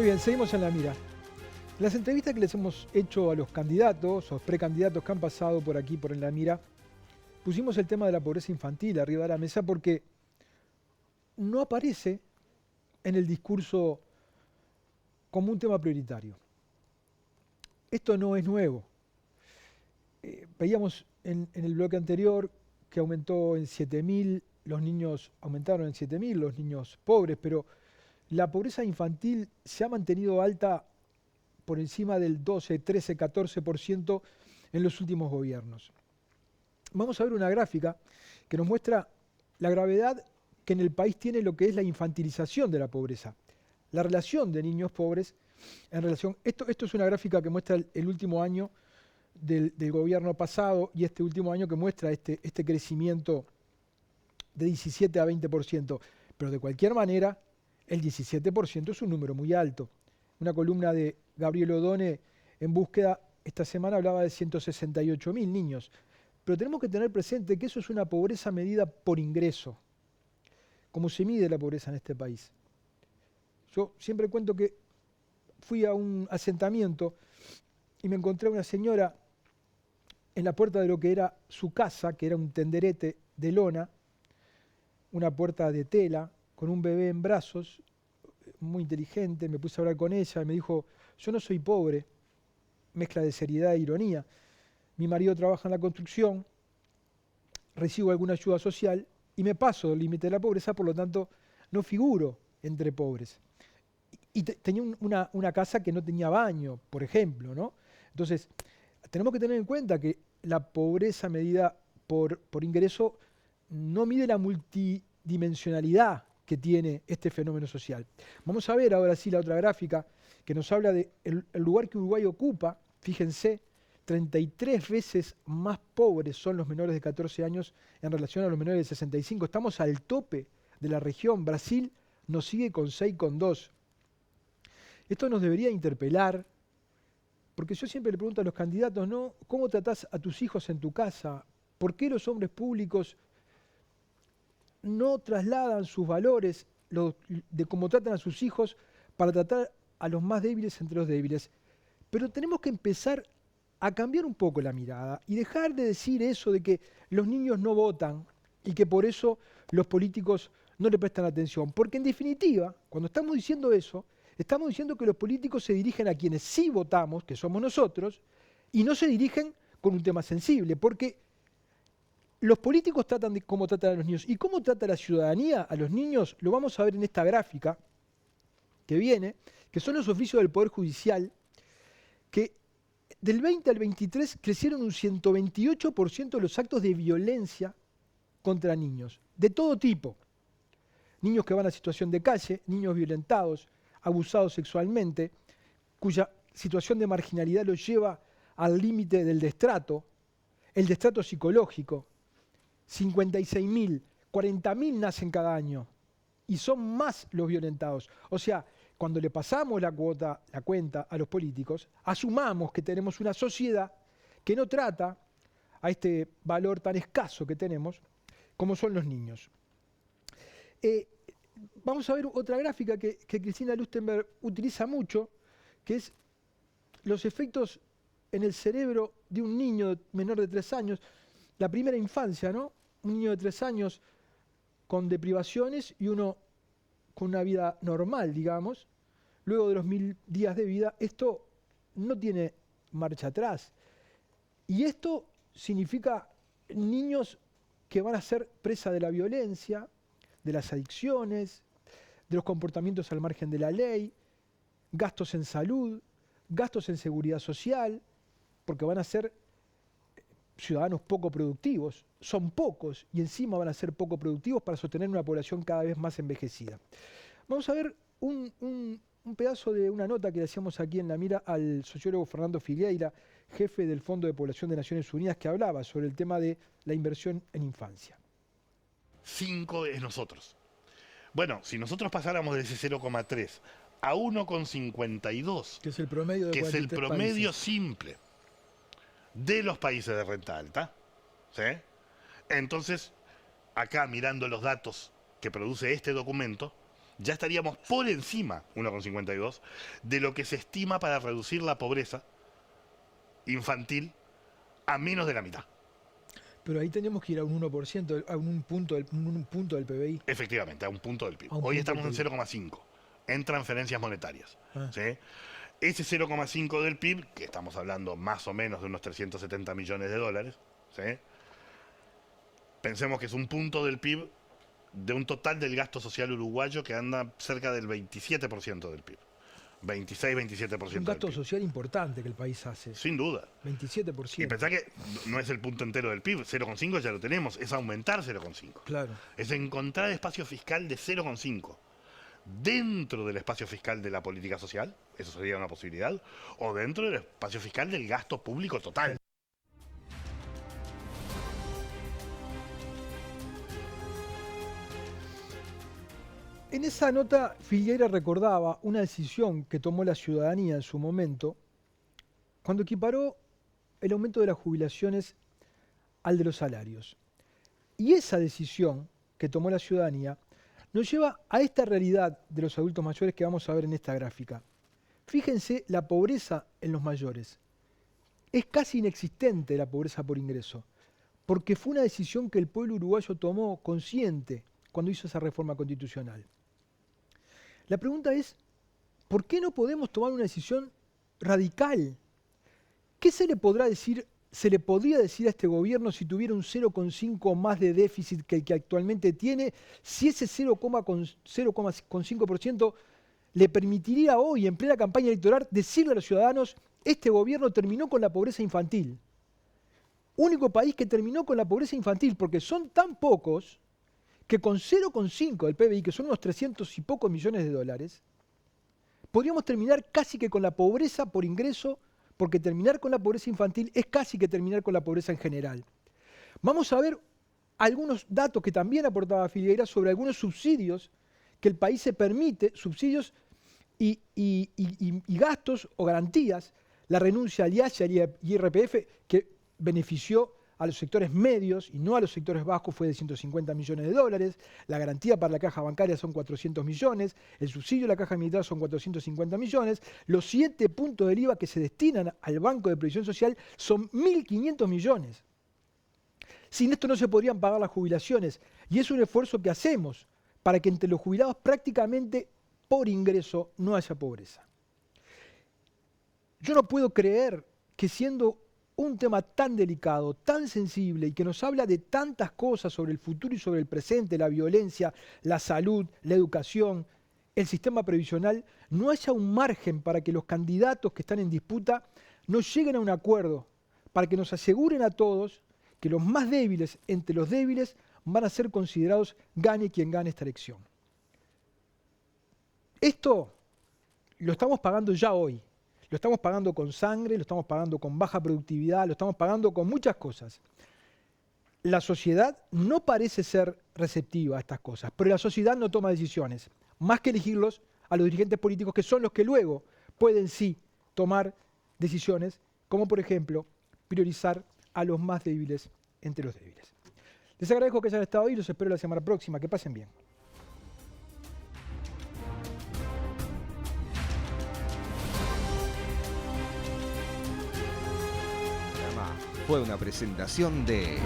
Muy bien, seguimos en La Mira. En las entrevistas que les hemos hecho a los candidatos o precandidatos que han pasado por aquí, por En La Mira, pusimos el tema de la pobreza infantil arriba de la mesa porque no aparece en el discurso como un tema prioritario. Esto no es nuevo. Veíamos en el bloque anterior que aumentó en 7.000, los niños aumentaron en 7.000, los niños pobres, pero la pobreza infantil se ha mantenido alta por encima del 12, 13, 14% en los últimos gobiernos. Vamos a ver una gráfica que nos muestra la gravedad que en el país tiene lo que es la infantilización de la pobreza. La relación de niños pobres en relación... Esto es una gráfica que muestra el último año del gobierno pasado y este último año que muestra este crecimiento de 17 a 20%. Pero de cualquier manera, el 17% es un número muy alto. Una columna de Gabriel Odone en Búsqueda esta semana hablaba de 168.000 niños. Pero tenemos que tener presente que eso es una pobreza medida por ingreso. ¿Cómo se mide la pobreza en este país? Yo siempre cuento que fui a un asentamiento y me encontré a una señora en la puerta de lo que era su casa, que era un tenderete de lona, una puerta de tela, con un bebé en brazos, muy inteligente. Me puse a hablar con ella y me dijo: yo no soy pobre, mezcla de seriedad e ironía. Mi marido trabaja en la construcción, recibo alguna ayuda social y me paso del límite de la pobreza, por lo tanto no figuro entre pobres. Y tenía una casa que no tenía baño, por ejemplo, ¿no? Entonces, tenemos que tener en cuenta que la pobreza medida por ingreso no mide la multidimensionalidad que tiene este fenómeno social. Vamos a ver ahora sí la otra gráfica que nos habla del lugar que Uruguay ocupa. Fíjense, 33 veces más pobres son los menores de 14 años en relación a los menores de 65. Estamos al tope de la región. Brasil nos sigue con 6,2. Esto nos debería interpelar, porque yo siempre le pregunto a los candidatos, ¿no? ¿Cómo tratás a tus hijos en tu casa? ¿Por qué los hombres públicos no trasladan sus valores de cómo tratan a sus hijos para tratar a los más débiles entre los débiles? Pero tenemos que empezar a cambiar un poco la mirada y dejar de decir eso de que los niños no votan y que por eso los políticos no le prestan atención. Porque en definitiva, cuando estamos diciendo eso, estamos diciendo que los políticos se dirigen a quienes sí votamos, que somos nosotros, y no se dirigen con un tema sensible, porque los políticos tratan de cómo tratan a los niños. ¿Y cómo trata la ciudadanía a los niños? Lo vamos a ver en esta gráfica que viene, que son los oficios del Poder Judicial, que del 20 al 23 crecieron un 128% los actos de violencia contra niños, de todo tipo. Niños que van a situación de calle, niños violentados, abusados sexualmente, cuya situación de marginalidad los lleva al límite del destrato, el destrato psicológico. 56.000, 40.000 nacen cada año y son más los violentados. O sea, cuando le pasamos la cuenta a los políticos, asumamos que tenemos una sociedad que no trata a este valor tan escaso que tenemos como son los niños. Vamos a ver otra gráfica que Cristina Lustenberg utiliza mucho, que es los efectos en el cerebro de un niño menor de 3 años, la primera infancia, ¿no? Un niño de 3 años con deprivaciones y uno con una vida normal, digamos. Luego de los 1.000 días de vida, esto no tiene marcha atrás. Y esto significa niños que van a ser presa de la violencia, de las adicciones, de los comportamientos al margen de la ley, gastos en salud, gastos en seguridad social, porque van a ser ciudadanos poco productivos, son pocos y encima van a ser poco productivos para sostener una población cada vez más envejecida. Vamos a ver un pedazo de una nota que le hacíamos aquí en La Mira al sociólogo Fernando Figueira, jefe del Fondo de Población de Naciones Unidas, que hablaba sobre el tema de la inversión en infancia. 5 es nosotros. Bueno, si nosotros pasáramos de ese 0,3 a 1,52, que es el promedio de que es el 43 promedio países. simple de los países de renta alta, ¿sí? Entonces, acá mirando los datos que produce este documento, ya estaríamos por encima, 1,52, de lo que se estima para reducir la pobreza infantil a menos de la mitad. Pero ahí tenemos que ir a un 1%, a un punto del PBI. Efectivamente, a un punto del PIB. A un Hoy punto estamos en del PIB. 0,5 en transferencias monetarias. Ah. ¿Sí? Ese 0,5 del PIB, que estamos hablando más o menos de unos 370 millones de dólares, ¿sí? Pensemos que es un punto del PIB de un total del gasto social uruguayo que anda cerca del 27% del PIB. 26-27% Un del gasto PIB. social importante que el país hace. Sin duda. 27%. Y pensá que no es el punto entero del PIB, 0,5 ya lo tenemos, es aumentar 0,5. Claro. Es encontrar espacio fiscal de 0,5 dentro del espacio fiscal de la política social, eso sería una posibilidad, o dentro del espacio fiscal del gasto público total. En esa nota, Figueira recordaba una decisión que tomó la ciudadanía en su momento cuando equiparó el aumento de las jubilaciones al de los salarios. Y esa decisión que tomó la ciudadanía nos lleva a esta realidad de los adultos mayores que vamos a ver en esta gráfica. Fíjense la pobreza en los mayores. Es casi inexistente la pobreza por ingreso, porque fue una decisión que el pueblo uruguayo tomó consciente cuando hizo esa reforma constitucional. La pregunta es, ¿por qué no podemos tomar una decisión radical? ¿Qué se le podría decir a este gobierno si tuviera un 0,5 más de déficit que el que actualmente tiene, si ese 0,5% le permitiría hoy, en plena campaña electoral, decirle a los ciudadanos, este gobierno terminó con la pobreza infantil? Único país que terminó con la pobreza infantil, porque son tan pocos que con 0,5 del PBI, que son unos 300 y pocos millones de dólares, podríamos terminar casi que con la pobreza por ingreso, porque terminar con la pobreza infantil es casi que terminar con la pobreza en general. Vamos a ver algunos datos que también aportaba Figueira sobre algunos subsidios que el país se permite, subsidios y gastos o garantías, la renuncia al IAS y al IRPF, que benefició a los sectores medios y no a los sectores bajos, fue de 150 millones de dólares, la garantía para la caja bancaria son 400 millones, el subsidio de la caja militar son 450 millones, los 7 puntos del IVA que se destinan al Banco de Previsión Social son 1.500 millones. Sin esto no se podrían pagar las jubilaciones y es un esfuerzo que hacemos para que entre los jubilados prácticamente por ingreso no haya pobreza. Yo no puedo creer que siendo un tema tan delicado, tan sensible y que nos habla de tantas cosas sobre el futuro y sobre el presente, la violencia, la salud, la educación, el sistema previsional, no haya un margen para que los candidatos que están en disputa no lleguen a un acuerdo, para que nos aseguren a todos que los más débiles entre los débiles van a ser considerados gane quien gane esta elección. Esto lo estamos pagando ya hoy. Lo estamos pagando con sangre, lo estamos pagando con baja productividad, lo estamos pagando con muchas cosas. La sociedad no parece ser receptiva a estas cosas, pero la sociedad no toma decisiones, más que elegirlos a los dirigentes políticos que son los que luego pueden sí tomar decisiones, como por ejemplo priorizar a los más débiles entre los débiles. Les agradezco que hayan estado ahí, los espero la semana próxima, que pasen bien. Fue una presentación de